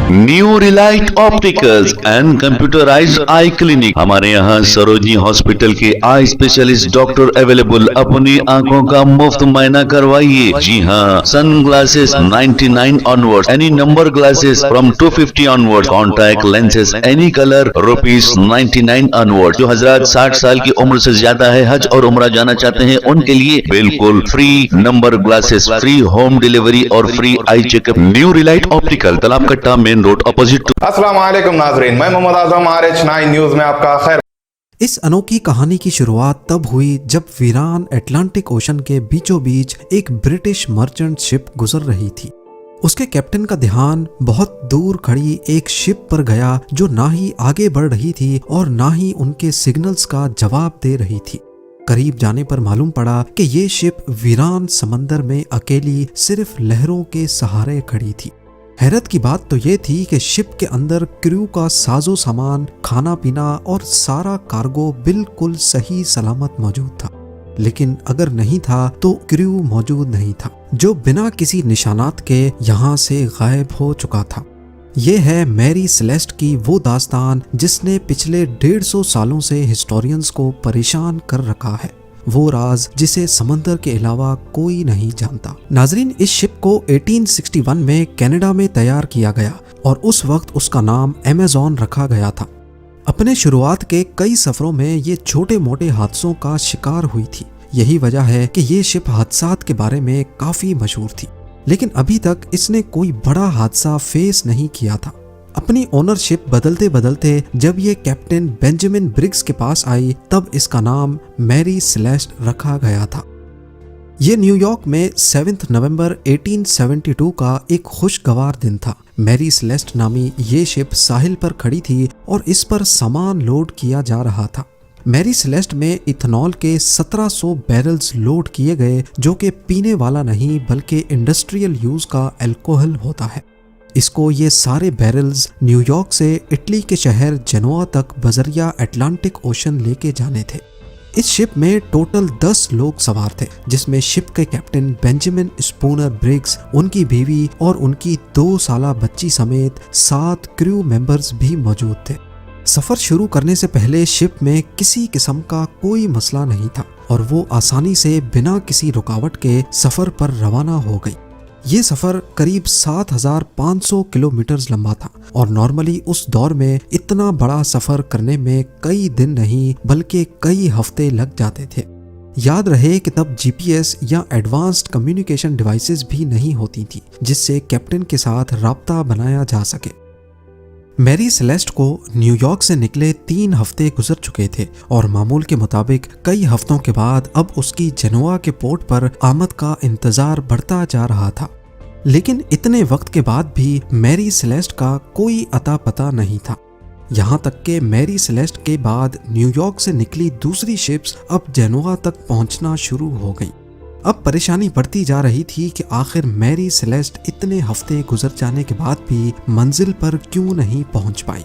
New Relight opticals and computerised I clinic. हमारे यहाँ Sarojini hospital के आई स्पेशलिस्ट डॉक्टर अवेलेबल। अपनी आंखों का मुफ्त मुआयना करवाइए। जी हाँ, sun glasses 99 onward, any number glasses from 250 onward, contact lenses any colour ₹99 onward. जो हजरात 60 साल की उम्र से ज्यादा है, हज और उम्रा जाना चाहते हैं, उनके लिए बिल्कुल free number glasses, free home delivery और free eye checkup. New relight optical, Talab Katta, main road, opposite. अस्सलाम वालेकुम नाजरीन, मैं मोहम्मद आजम RH9 न्यूज में आपका खैर। इस अनोखी कहानी की शुरुआत तब हुई जब वीरान अटलांटिक ओशन के बीचों बीच एक ब्रिटिश मर्चेंट शिप गुजर रही थी। उसके कैप्टन का ध्यान बहुत दूर खड़ी एक शिप पर गया जो ना ही आगे बढ़ रही थी और ना ही उनके सिग्नल्स का जवाब दे रही थी। करीब जाने पर मालूम पड़ा कि ये शिप वीरान समंदर में अकेली सिर्फ लहरों के सहारे खड़ी थी। हैरत की बात तो ये थी कि शिप के अंदर क्रू का साजो सामान, खाना पीना और सारा कार्गो बिल्कुल सही सलामत मौजूद था। लेकिन अगर नहीं था तो क्रू मौजूद नहीं था, जो बिना किसी निशानात के यहाँ से गायब हो चुका था। ये है मैरी सेलेस्ट की वो दास्तान जिसने पिछले 150 सालों से हिस्टोरियंस को परेशान कर रखा है। वो राज जिसे समंदर के अलावा कोई नहीं जानता। नाजरीन, इस शिप को 1861 में कनाडा में तैयार किया गया और उस वक्त उसका नाम अमेज़न रखा गया था। अपने शुरुआत के कई सफरों में ये छोटे मोटे हादसों का शिकार हुई थी। यही वजह है कि ये शिप हादसात के बारे में काफी मशहूर थी, लेकिन अभी तक इसने कोई बड़ा हादसा फेस नहीं किया था। अपनी ओनरशिप बदलते बदलते जब ये कैप्टन बेंजामिन ब्रिग्स के पास आई, तब इसका नाम मैरी सेलेस्ट रखा गया था। ये न्यूयॉर्क में 7 नवंबर 1872 का एक खुशगवार दिन था। मैरी सेलेस्ट नामी ये शिप साहिल पर खड़ी थी और इस पर सामान लोड किया जा रहा था। मैरी सेलेस्ट में इथेनॉल के 1700 बैरल्स लोड किए गए, जो कि पीने वाला नहीं बल्कि इंडस्ट्रियल यूज का अल्कोहल होता है। इसको ये सारे बैरल्स न्यूयॉर्क से इटली के शहर जेनोआ तक बजरिया अटलांटिक ओशन लेके जाने थे। इस शिप में टोटल 10 लोग सवार थे, जिसमें शिप के कैप्टन बेंजामिन स्पूनर ब्रिग्स, उनकी बीवी और उनकी 2 साला बच्ची समेत 7 क्रू मेंबर्स भी मौजूद थे। सफर शुरू करने से पहले शिप में किसी किस्म का कोई मसला नहीं था और वो आसानी से बिना किसी रुकावट के सफर पर रवाना हो गई। ये सफर करीब 7500 किलोमीटर लंबा था और नॉर्मली उस दौर में इतना बड़ा सफर करने में कई दिन नहीं बल्कि कई हफ्ते लग जाते थे। याद रहे कि तब GPS या एडवांस्ड कम्युनिकेशन डिवाइसेस भी नहीं होती थी जिससे कैप्टन के साथ राब्ता बनाया जा सके। मैरी सेलेस्ट को न्यूयॉर्क से निकले 3 हफ्ते गुजर चुके थे और मामूल के मुताबिक कई हफ्तों के बाद अब उसकी जेनोआ के पोर्ट पर आमद का इंतजार बढ़ता जा रहा था। लेकिन इतने वक्त के बाद भी मैरी सेलेस्ट का कोई अता पता नहीं था। यहाँ तक कि मैरी सेलेस्ट के बाद न्यूयॉर्क से निकली दूसरी शिप्स अब जेनोआ तक पहुँचना शुरू हो गई। अब परेशानी बढ़ती जा रही थी कि आखिर मैरी सेलेस्ट इतने हफ्ते गुजर जाने के बाद भी मंजिल पर क्यों नहीं पहुंच पाई।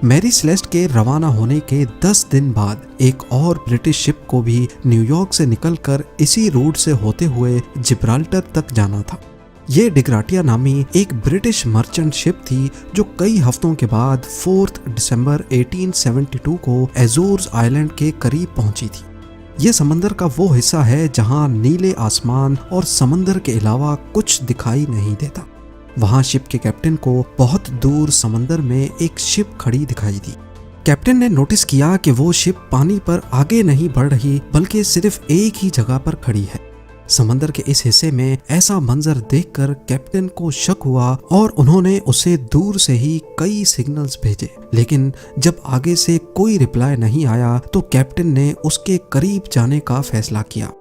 मैरी सेलेस्ट के रवाना होने के 10 दिन बाद एक और ब्रिटिश शिप को भी न्यूयॉर्क से निकलकर इसी रूट से होते हुए जिब्राल्टर तक जाना था। ये डिग्राटिया नामी एक ब्रिटिश मर्चेंट शिप थी जो कई हफ्तों के बाद 4 दिसंबर 1872 को एजोर्स आइलैंड के करीब पहुंची थी। ये समंदर का वो हिस्सा है जहां नीले आसमान और समंदर के अलावा कुछ दिखाई नहीं देता। वहां शिप के कैप्टन को बहुत दूर समंदर में एक शिप खड़ी दिखाई दी। कैप्टन ने नोटिस किया कि वो शिप पानी पर आगे नहीं बढ़ रही बल्कि सिर्फ एक ही जगह पर खड़ी है। समंदर के इस हिस्से में ऐसा मंजर देखकर कैप्टन को शक हुआ और उन्होंने उसे दूर से ही कई सिग्नल्स भेजे, लेकिन जब आगे से कोई रिप्लाई नहीं आया तो कैप्टन ने उसके करीब जाने का फैसला किया।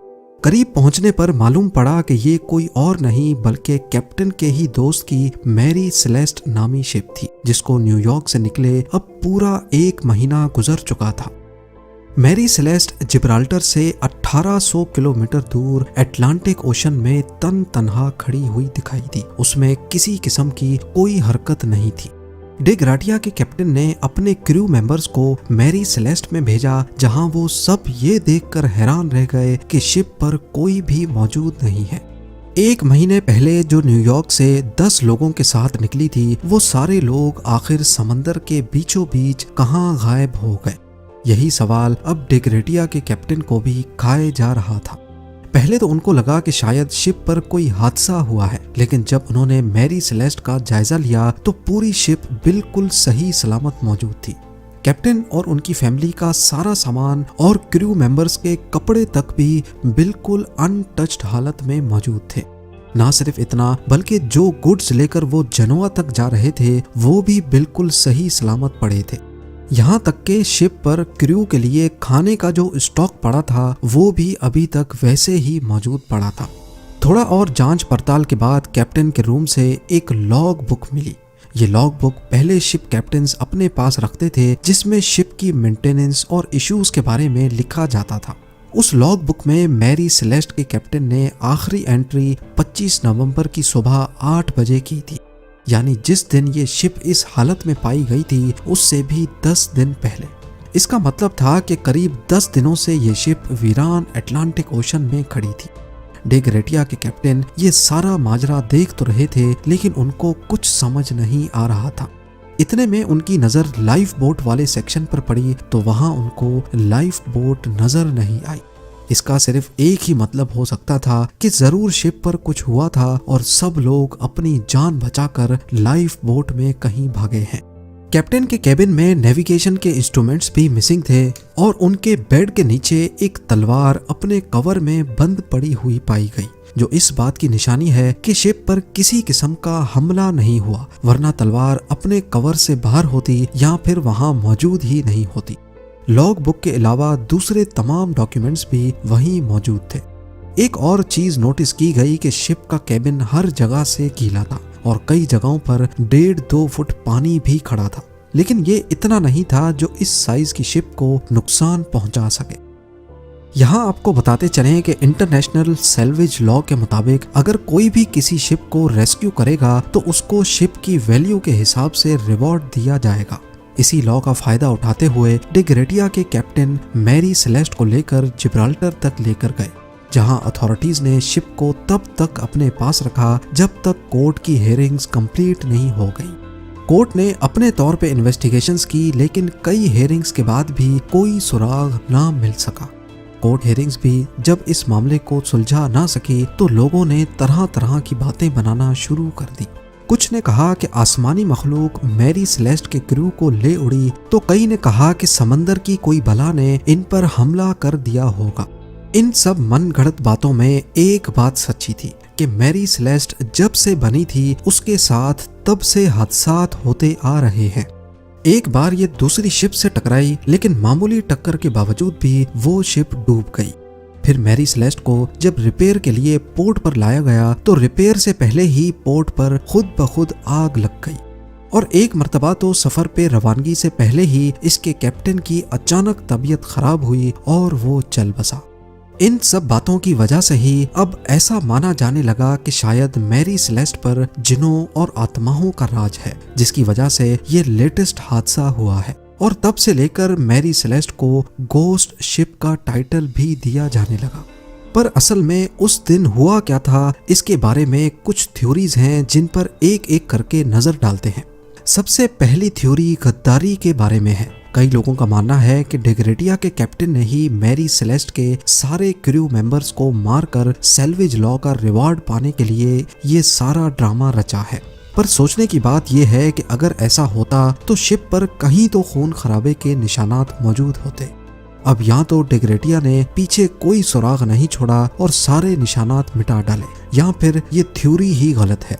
करीब पहुंचने पर मालूम पड़ा कि ये कोई और नहीं बल्कि कैप्टन के ही दोस्त की मैरी सेलेस्ट नामी शिप थी, जिसको न्यूयॉर्क से निकले अब पूरा 1 महीना गुजर चुका था। मैरी सेलेस्ट जिब्राल्टर से 1800 किलोमीटर दूर अटलांटिक ओशन में तन्हा खड़ी हुई दिखाई दी। उसमें किसी किस्म की कोई हरकत नहीं थी। डिग्राटिया के कैप्टन ने अपने क्रू मेंबर्स को मैरी सेलेस्ट में भेजा, जहां वो सब ये देखकर हैरान रह गए कि शिप पर कोई भी मौजूद नहीं है। 1 महीने पहले जो न्यूयॉर्क से 10 लोगों के साथ निकली थी, वो सारे लोग आखिर समंदर के बीचों बीच कहाँ गायब हो गए? यही सवाल अब डिग्रेटिया के कैप्टन को भी खाए जा रहा था। पहले तो उनको लगा कि शायद शिप पर कोई हादसा हुआ है, लेकिन जब उन्होंने मैरी सेलेस्ट का जायजा लिया तो पूरी शिप बिल्कुल सही सलामत मौजूद थी। कैप्टन और उनकी फैमिली का सारा सामान और क्रू मेंबर्स के कपड़े तक भी बिल्कुल अनटच्ड हालत में मौजूद थे। ना सिर्फ इतना, बल्कि जो गुड्स लेकर वो जनोआ तक जा रहे थे वो भी बिल्कुल सही सलामत पड़े थे। यहाँ तक के शिप पर क्रू के लिए खाने का जो स्टॉक पड़ा था वो भी अभी तक वैसे ही मौजूद पड़ा था। थोड़ा और जांच पड़ताल के बाद कैप्टन के रूम से एक लॉग बुक मिली। ये लॉग बुक पहले शिप कैप्टन्स अपने पास रखते थे, जिसमें शिप की मेंटेनेंस और इश्यूज के बारे में लिखा जाता था। उस लॉग बुक में मैरी सेलेस्ट के कैप्टन ने आखिरी एंट्री 25 नवंबर की सुबह 8 बजे की थी, यानी जिस दिन ये शिप इस हालत में पाई गई थी उससे भी 10 दिन पहले। इसका मतलब था कि करीब 10 दिनों से ये शिप वीरान अटलांटिक ओशन में खड़ी थी। डिग्रेटिया के कैप्टन ये सारा माजरा देख तो रहे थे, लेकिन उनको कुछ समझ नहीं आ रहा था। इतने में उनकी नजर लाइफ बोट वाले सेक्शन पर पड़ी तो वहां उनको लाइफ बोट नजर नहीं आई। इसका सिर्फ एक ही मतलब हो सकता था कि जरूर शिप पर कुछ हुआ था और सब लोग अपनी जान बचाकर लाइफ बोट में कहीं भागे हैं। कैप्टन के केबिन में नेविगेशन के इंस्ट्रूमेंट्स भी मिसिंग थे और उनके बेड के नीचे एक तलवार अपने कवर में बंद पड़ी हुई पाई गई, जो इस बात की निशानी है कि शिप पर किसी किस्म का हमला नहीं हुआ, वरना तलवार अपने कवर से बाहर होती या फिर वहां मौजूद ही नहीं होती। लॉग बुक के अलावा दूसरे तमाम डॉक्यूमेंट्स भी वहीं मौजूद थे। एक और चीज नोटिस की गई कि शिप का केबिन हर जगह से गीला था और कई जगहों पर 1.5-2 फुट पानी भी खड़ा था, लेकिन ये इतना नहीं था जो इस साइज की शिप को नुकसान पहुंचा सके। यहाँ आपको बताते चलें कि इंटरनेशनल सैल्वेज लॉ के मुताबिक अगर कोई भी किसी शिप को रेस्क्यू करेगा तो उसको शिप की वैल्यू के हिसाब से रिवॉर्ड दिया जाएगा। इसी लॉ का फायदा उठाते हुए डिग्रेटिया के कैप्टन मैरी सेलेस्ट को लेकर जिब्राल्टर तक लेकर गए, जहां अथॉरिटीज ने शिप को तब तक अपने पास रखा जब तक कोर्ट की हियरिंग्स कंप्लीट नहीं हो गई। कोर्ट ने अपने तौर पे इन्वेस्टिगेशंस की, लेकिन कई हियरिंग्स के बाद भी कोई सुराग ना मिल सका। कोर्ट हियरिंग्स भी जब इस मामले को सुलझा ना सकी तो लोगों ने तरह तरह की बातें बनाना शुरू कर दी। कुछ ने कहा कि आसमानी मखलूक मैरी सेलेस्ट के क्रू को ले उड़ी, तो कई ने कहा कि समंदर की कोई बला ने इन पर हमला कर दिया होगा। इन सब मनगढ़ंत बातों में एक बात सच्ची थी कि मैरी सेलेस्ट जब से बनी थी उसके साथ तब से हादसात होते आ रहे हैं। एक बार ये दूसरी शिप से टकराई, लेकिन मामूली टक्कर के बावजूद भी वो शिप डूब गई। फिर मैरी सेलेस्ट को जब रिपेयर के लिए पोर्ट पर लाया गया तो रिपेयर से पहले ही पोर्ट पर खुद ब खुद आग लग गई, और एक मर्तबा तो सफर पे रवानगी से पहले ही इसके कैप्टन की अचानक तबीयत खराब हुई और वो चल बसा। इन सब बातों की वजह से ही अब ऐसा माना जाने लगा कि शायद मैरी सेलेस्ट पर जिन्नों और आत्माओं का राज है, जिसकी वजह से ये लेटेस्ट हादसा हुआ है। और तब से लेकर मैरी सेलेस्ट को गोस्ट शिप का टाइटल भी दिया जाने लगा। पर असल में उस दिन हुआ क्या था, इसके बारे में कुछ थ्योरीज हैं जिन पर एक एक करके नजर डालते हैं। सबसे पहली थ्योरी गद्दारी के बारे में है। कई लोगों का मानना है कि डिग्रेटिया के कैप्टन ने ही मैरी सेलेस्ट के सारे क्रू मेंबर्स को मारकर सैल्वेज लॉ का रिवॉर्ड पाने के लिए ये सारा ड्रामा रचा है। पर सोचने की बात यह है कि अगर ऐसा होता तो शिप पर कहीं तो खून खराबे के निशानात मौजूद होते। अब यहाँ तो डिग्रेटिया ने पीछे कोई सुराग नहीं छोड़ा और सारे निशानात मिटा डाले, या फिर ये थ्योरी ही गलत है।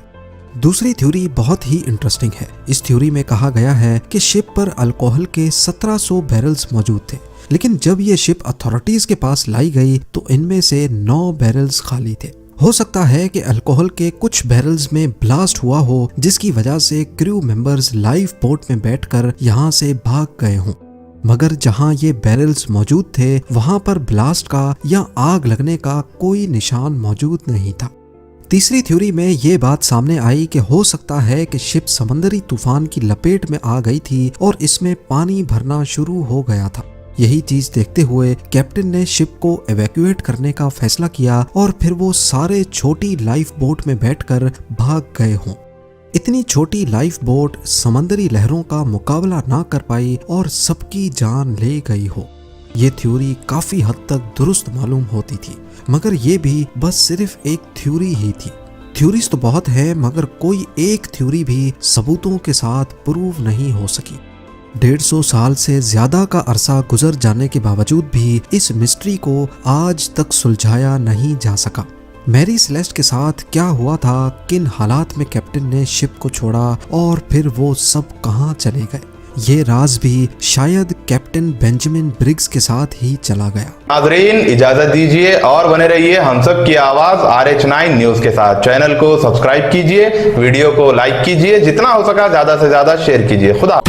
दूसरी थ्योरी बहुत ही इंटरेस्टिंग है। इस थ्योरी में कहा गया है कि शिप पर अल्कोहल के 1700 बैरल्स मौजूद थे, लेकिन जब ये शिप अथॉरिटीज के पास लाई गई तो इनमें से 9 बैरल्स खाली थे। हो सकता है कि अल्कोहल के कुछ बैरल्स में ब्लास्ट हुआ हो, जिसकी वजह से क्रू मेंबर्स लाइफ बोट में बैठकर यहाँ से भाग गए हों। मगर जहाँ ये बैरल्स मौजूद थे वहाँ पर ब्लास्ट का या आग लगने का कोई निशान मौजूद नहीं था। तीसरी थ्योरी में ये बात सामने आई कि हो सकता है कि शिप समंदरी तूफान की लपेट में आ गई थी और इसमें पानी भरना शुरू हो गया था। यही चीज देखते हुए कैप्टन ने शिप को एवैक्यूएट करने का फैसला किया और फिर वो सारे छोटी लाइफ बोट में बैठकर भाग गए हों। इतनी छोटी लाइफ बोट समंदरी लहरों का मुकाबला ना कर पाई और सबकी जान ले गई हो। ये थ्योरी काफी हद तक दुरुस्त मालूम होती थी, मगर ये भी बस सिर्फ एक थ्योरी ही थी। थ्योरीज तो बहुत है, मगर कोई एक थ्योरी भी सबूतों के साथ प्रूव नहीं हो सकी। 150 साल से ज्यादा का अरसा गुजर जाने के बावजूद भी इस मिस्ट्री को आज तक सुलझाया नहीं जा सका। मैरी सेलेस्ट के साथ क्या हुआ था, किन हालात में कैप्टन ने शिप को छोड़ा और फिर वो सब कहाँ चले गए, ये राज भी शायद कैप्टन बेंजामिन ब्रिग्स के साथ ही चला गया। नाजरीन इजाजत दीजिए और बने रहिए हम सब की आवाज RH9 न्यूज के साथ। चैनल को सब्सक्राइब कीजिए, वीडियो को लाइक कीजिए, जितना हो सका ज्यादा से ज्यादा शेयर कीजिए। खुदा